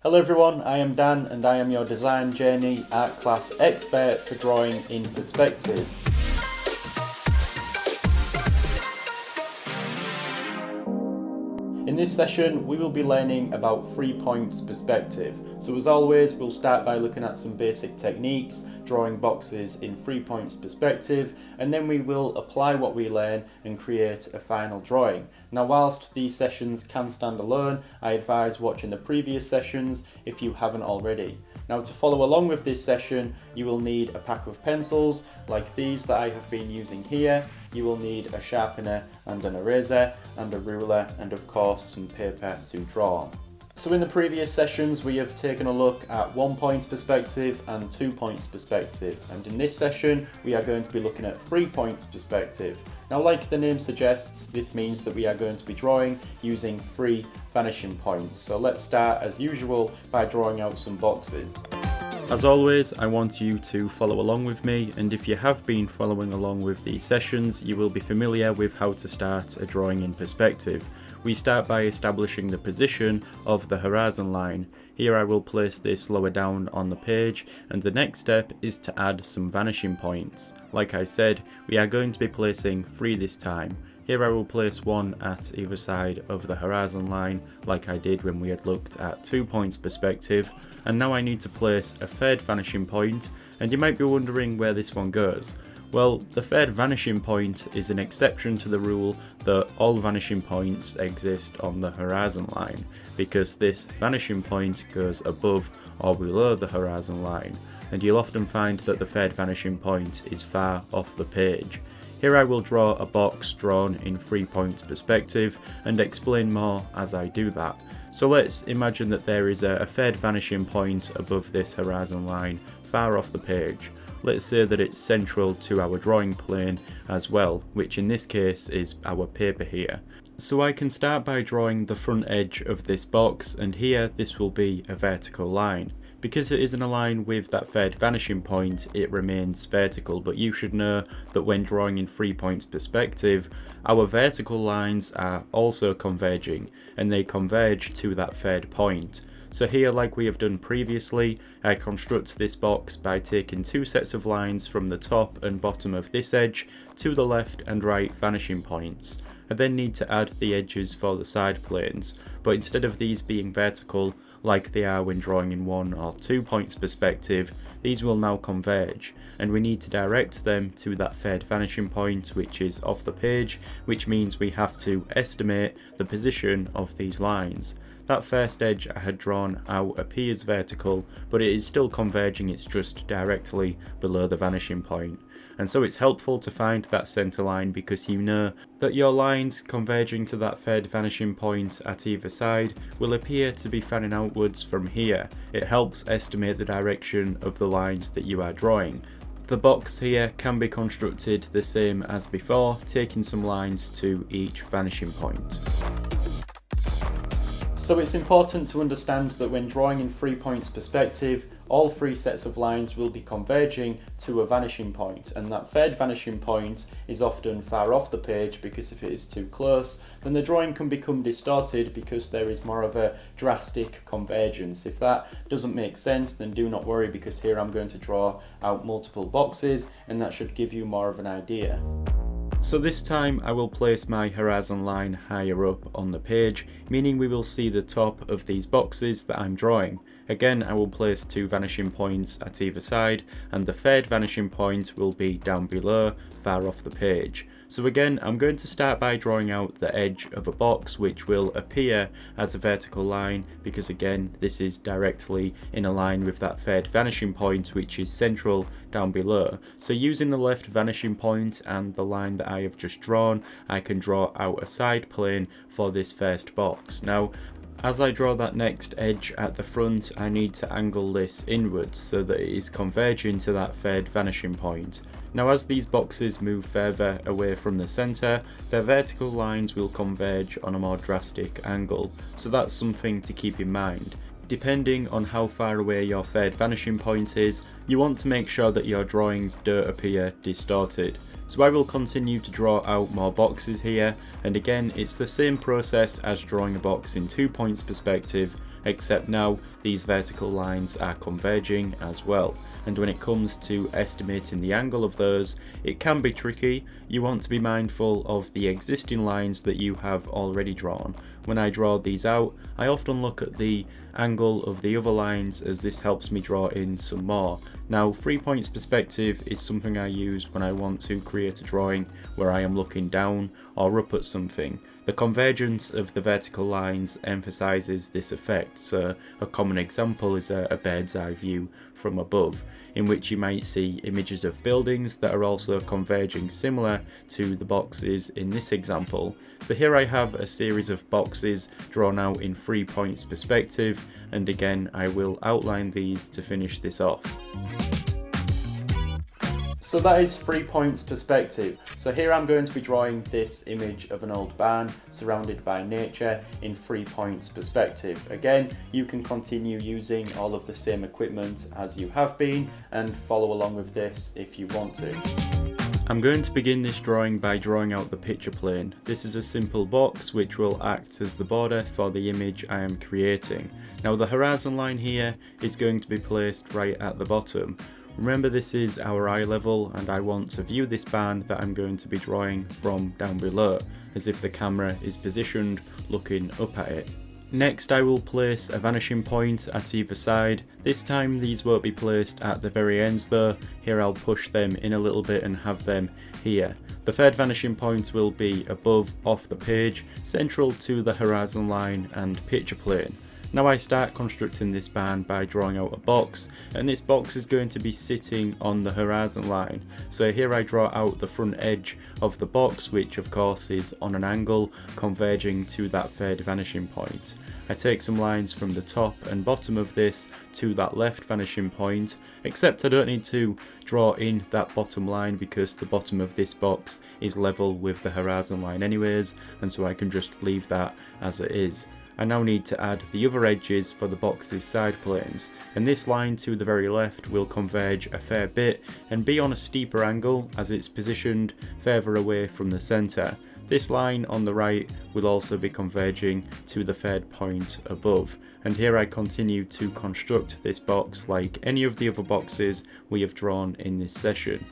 Hello everyone, I am Dan and I am your Design Journey Art Class expert for drawing in perspective. In this session we will be learning about 3 points perspective. So as always we'll start by looking at some basic techniques, drawing boxes in 3 points perspective, and then we will apply what we learn and create a final drawing. Now whilst these sessions can stand alone, I advise watching the previous sessions if you haven't already. Now to follow along with this session you will need a pack of pencils like these that I have been using here. You will need a sharpener and an eraser and a ruler and of course some paper to draw on. So in the previous sessions we have taken a look at 1 point perspective and 2 points perspective, and in this session we are going to be looking at 3 points perspective. Now like the name suggests, this means that we are going to be drawing using 3 vanishing points. So let's start as usual by drawing out some boxes. As always, I want you to follow along with me, and if you have been following along with these sessions, you will be familiar with how to start a drawing in perspective. We start by establishing the position of the horizon line. Here I will place this lower down on the page, and the next step is to add some vanishing points. Like I said, we are going to be placing 3 this time. Here I will place 1 at either side of the horizon line, like I did when we had looked at 2 points perspective. And now I need to place a third vanishing point, and you might be wondering where this one goes. Well, the third vanishing point is an exception to the rule that all vanishing points exist on the horizon line, because this vanishing point goes above or below the horizon line, and you'll often find that the third vanishing point is far off the page. Here I will draw a box drawn in 3 points perspective and explain more as I do that. So let's imagine that there is a third vanishing point above this horizon line, far off the page. Let's say that it's central to our drawing plane as well, which in this case is our paper here. So I can start by drawing the front edge of this box, and here this will be a vertical line. Because it isn't aligned with that third vanishing point, it remains vertical, but you should know that when drawing in 3 points perspective, our vertical lines are also converging, and they converge to that third point. So here, like we have done previously, I construct this box by taking 2 sets of lines from the top and bottom of this edge to the left and right vanishing points. I then need to add the edges for the side planes, but instead of these being vertical, like they are when drawing in 1 or 2 points perspective, these will now converge, and we need to direct them to that third vanishing point, which is off the page, which means we have to estimate the position of these lines. That first edge I had drawn out appears vertical, but it is still converging, it's just directly below the vanishing point. And so it's helpful to find that centre line, because you know that your lines converging to that third vanishing point at either side will appear to be fanning outwards from here. It helps estimate the direction of the lines that you are drawing. The box here can be constructed the same as before, taking some lines to each vanishing point. So it's important to understand that when drawing in 3 points perspective, all 3 sets of lines will be converging to a vanishing point, and that third vanishing point is often far off the page, because if it is too close then the drawing can become distorted because there is more of a drastic convergence. If that doesn't make sense then do not worry, because here I'm going to draw out multiple boxes and that should give you more of an idea. So this time I will place my horizon line higher up on the page, meaning we will see the top of these boxes that I'm drawing. Again, I will place 2 vanishing points at either side, and the third vanishing point will be down below, far off the page. So again, I'm going to start by drawing out the edge of a box which will appear as a vertical line, because again, this is directly in a line with that third vanishing point which is central down below. So using the left vanishing point and the line that I have just drawn, I can draw out a side plane for this first box. Now, as I draw that next edge at the front, I need to angle this inwards so that it is converging to that third vanishing point. Now as these boxes move further away from the centre, their vertical lines will converge on a more drastic angle, so that's something to keep in mind. Depending on how far away your third vanishing point is, you want to make sure that your drawings don't appear distorted. So I will continue to draw out more boxes here, and again it's the same process as drawing a box in 2 points perspective, except now these vertical lines are converging as well. And when it comes to estimating the angle of those, it can be tricky. You want to be mindful of the existing lines that you have already drawn. When I draw these out, I often look at the angle of the other lines, as this helps me draw in some more. Now, 3 points perspective is something I use when I want to create a drawing where I am looking down or up at something. The convergence of the vertical lines emphasizes this effect, so a common example is a bird's eye view from above, in which you might see images of buildings that are also converging similar to the boxes in this example. So here I have a series of boxes drawn out in 3 points perspective, and again I will outline these to finish this off. So that is 3 points perspective. So here I'm going to be drawing this image of an old barn surrounded by nature in 3 points perspective. Again, you can continue using all of the same equipment as you have been and follow along with this if you want to. I'm going to begin this drawing by drawing out the picture plane. This is a simple box which will act as the border for the image I am creating. Now the horizon line here is going to be placed right at the bottom. Remember, this is our eye level and I want to view this barn that I'm going to be drawing from down below, as if the camera is positioned looking up at it. Next I will place a vanishing point at either side. This time these won't be placed at the very ends though. Here I'll push them in a little bit and have them here. The third vanishing point will be above off the page, central to the horizon line and picture plane. Now I start constructing this barn by drawing out a box, and this box is going to be sitting on the horizon line. So here I draw out the front edge of the box, which of course is on an angle converging to that third vanishing point. I take some lines from the top and bottom of this to that left vanishing point, except I don't need to draw in that bottom line because the bottom of this box is level with the horizon line anyways, and so I can just leave that as it is. I now need to add the other edges for the box's side planes, and this line to the very left will converge a fair bit and be on a steeper angle as it's positioned further away from the centre. This line on the right will also be converging to the third point above, and here I continue to construct this box like any of the other boxes we have drawn in this session.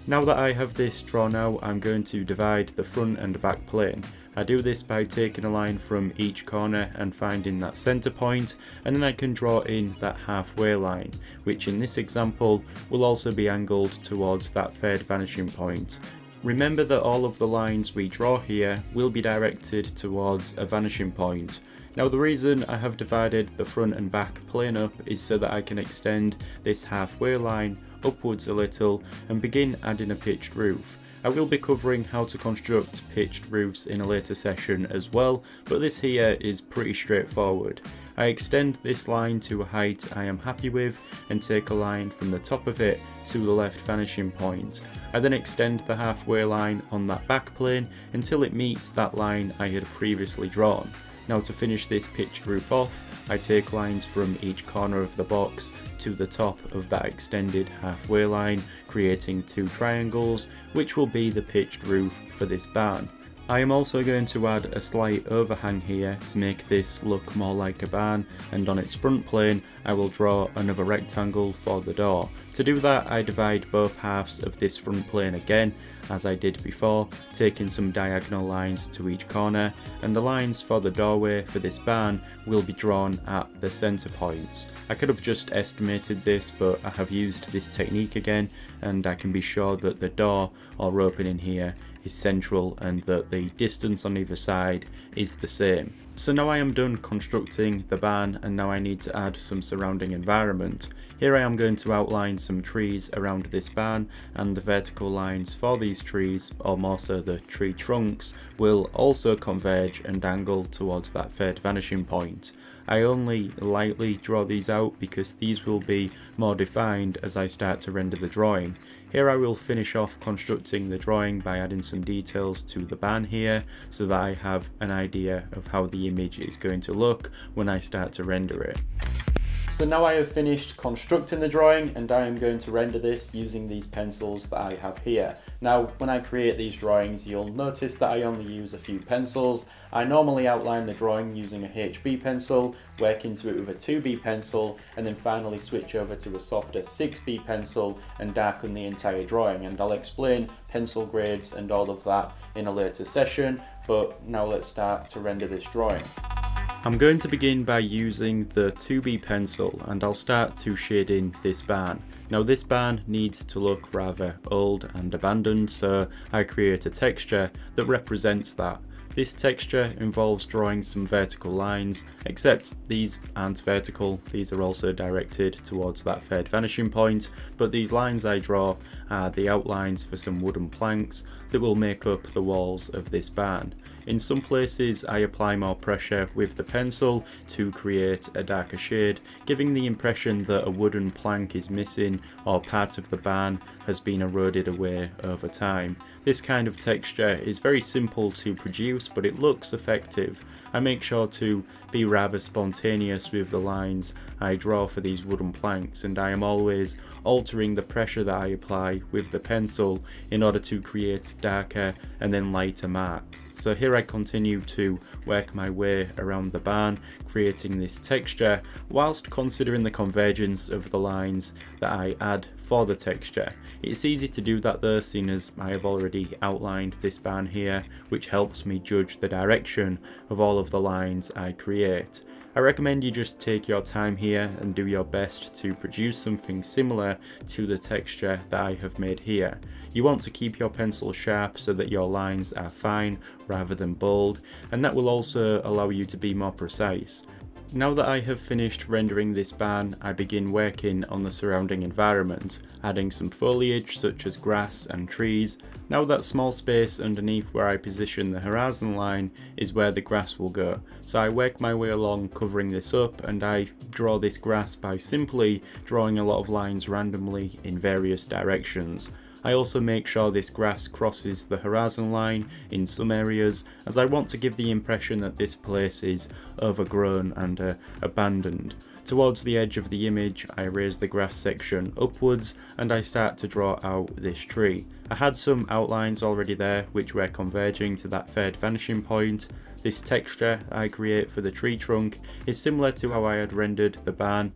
Now that I have this drawn out, I'm going to divide the front and back plane. I do this by taking a line from each corner and finding that centre point, and then I can draw in that halfway line, which in this example will also be angled towards that third vanishing point. Remember that all of the lines we draw here will be directed towards a vanishing point. Now the reason I have divided the front and back plane up is so that I can extend this halfway line upwards a little and begin adding a pitched roof. I will be covering how to construct pitched roofs in a later session as well, but this here is pretty straightforward. I extend this line to a height I am happy with and take a line from the top of it to the left vanishing point. I then extend the halfway line on that back plane until it meets that line I had previously drawn. Now to finish this pitched roof off, I take lines from each corner of the box to the top of that extended halfway line, creating two triangles, which will be the pitched roof for this barn. I am also going to add a slight overhang here to make this look more like a barn, and on its front plane I will draw another rectangle for the door. To do that, I divide both halves of this front plane again, as I did before, taking some diagonal lines to each corner, and the lines for the doorway for this barn will be drawn at the centre points. I could have just estimated this, but I have used this technique again, and I can be sure that the door or opening here is central and that the distance on either side is the same. So now I am done constructing the barn, and now I need to add some surrounding environment. Here I am going to outline some trees around this barn, and the vertical lines for these trees, or more so the tree trunks, will also converge and angle towards that third vanishing point. I only lightly draw these out because these will be more defined as I start to render the drawing. Here I will finish off constructing the drawing by adding some details to the barn here so that I have an idea of how the image is going to look when I start to render it. So now I have finished constructing the drawing and I am going to render this using these pencils that I have here. Now when I create these drawings you'll notice that I only use a few pencils. I normally outline the drawing using a HB pencil, work into it with a 2B pencil and then finally switch over to a softer 6B pencil and darken the entire drawing, and I'll explain pencil grades and all of that in a later session, but now let's start to render this drawing. I'm going to begin by using the 2B pencil and I'll start to shade in this barn. Now this barn needs to look rather old and abandoned, so I create a texture that represents that. This texture involves drawing some vertical lines, except these aren't vertical, these are also directed towards that third vanishing point, but these lines I draw are the outlines for some wooden planks that will make up the walls of this barn. In some places I apply more pressure with the pencil to create a darker shade, giving the impression that a wooden plank is missing or part of the barn has been eroded away over time. This kind of texture is very simple to produce, but it looks effective. I make sure to be rather spontaneous with the lines I draw for these wooden planks, and I am always altering the pressure that I apply with the pencil in order to create darker and then lighter marks. So here I continue to work my way around the barn, creating this texture whilst considering the convergence of the lines that I add for the texture. It's easy to do that though, seeing as I have already outlined this barn here, which helps me judge the direction of all of the lines I create. I recommend you just take your time here and do your best to produce something similar to the texture that I have made here. You want to keep your pencil sharp so that your lines are fine rather than bold, and that will also allow you to be more precise. Now that I have finished rendering this barn, I begin working on the surrounding environment, adding some foliage such as grass and trees. Now that small space underneath where I position the horizon line is where the grass will go. So I work my way along covering this up, and I draw this grass by simply drawing a lot of lines randomly in various directions. I also make sure this grass crosses the horizon line in some areas, as I want to give the impression that this place is overgrown and abandoned. Towards the edge of the image, I raise the grass section upwards and I start to draw out this tree. I had some outlines already there which were converging to that third vanishing point. This texture I create for the tree trunk is similar to how I had rendered the barn.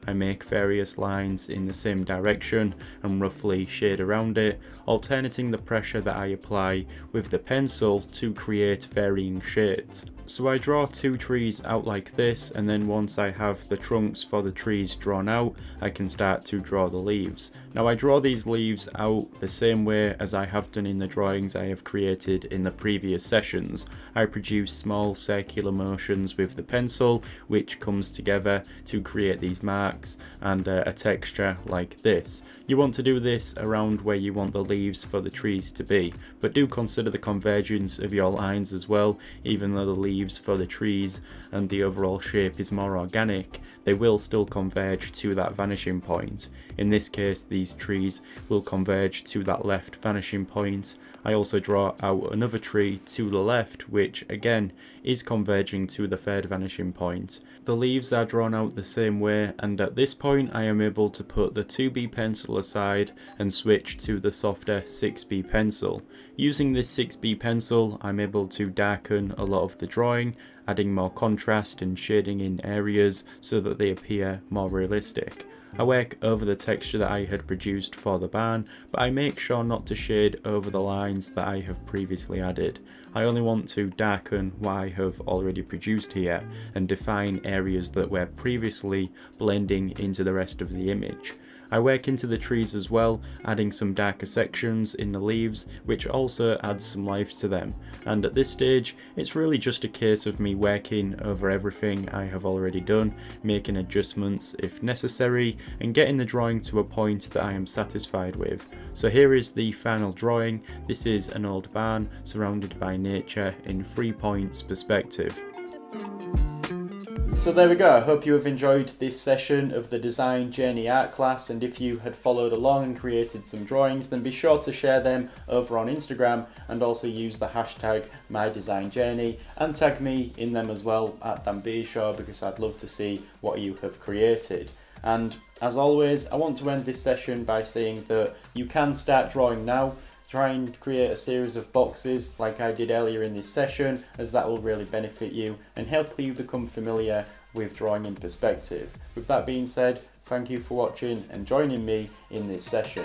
I make various lines in the same direction and roughly shade around it, alternating the pressure that I apply with the pencil to create varying shades. So I draw two trees out like this, and then once I have the trunks for the trees drawn out, I can start to draw the leaves. Now I draw these leaves out the same way as I have done in the drawings I have created in the previous sessions. I produce small circular motions with the pencil, which comes together to create these marks and a texture like this. You want to do this around where you want the leaves for the trees to be, but do consider the convergence of your lines as well. Even though the leaves for the trees and the overall shape is more organic, they will still converge to that vanishing point. In this case, these trees will converge to that left vanishing point. I also draw out another tree to the left, which again is converging to the third vanishing point. The leaves are drawn out the same way, and at this point I am able to put the 2B pencil aside and switch to the softer 6B pencil. Using this 6B pencil, I'm able to darken a lot of the drawing, adding more contrast and shading in areas so that they appear more realistic. I work over the texture that I had produced for the barn, but I make sure not to shade over the lines that I have previously added. I only want to darken what I have already produced here and define areas that were previously blending into the rest of the image. I work into the trees as well, adding some darker sections in the leaves, which also adds some life to them. And at this stage, it's really just a case of me working over everything I have already done, making adjustments if necessary, and getting the drawing to a point that I am satisfied with. So here is the final drawing. This is an old barn surrounded by nature in 3 points perspective. So there we go, I hope you have enjoyed this session of the Design Journey Art class, and if you had followed along and created some drawings, then be sure to share them over on Instagram and also use the hashtag MyDesignJourney and tag me in them as well at Dan Beershaw, because I'd love to see what you have created. And as always, I want to end this session by saying that you can start drawing now. Try and create a series of boxes like I did earlier in this session, as that will really benefit you and help you become familiar with drawing in perspective. With that being said, thank you for watching and joining me in this session.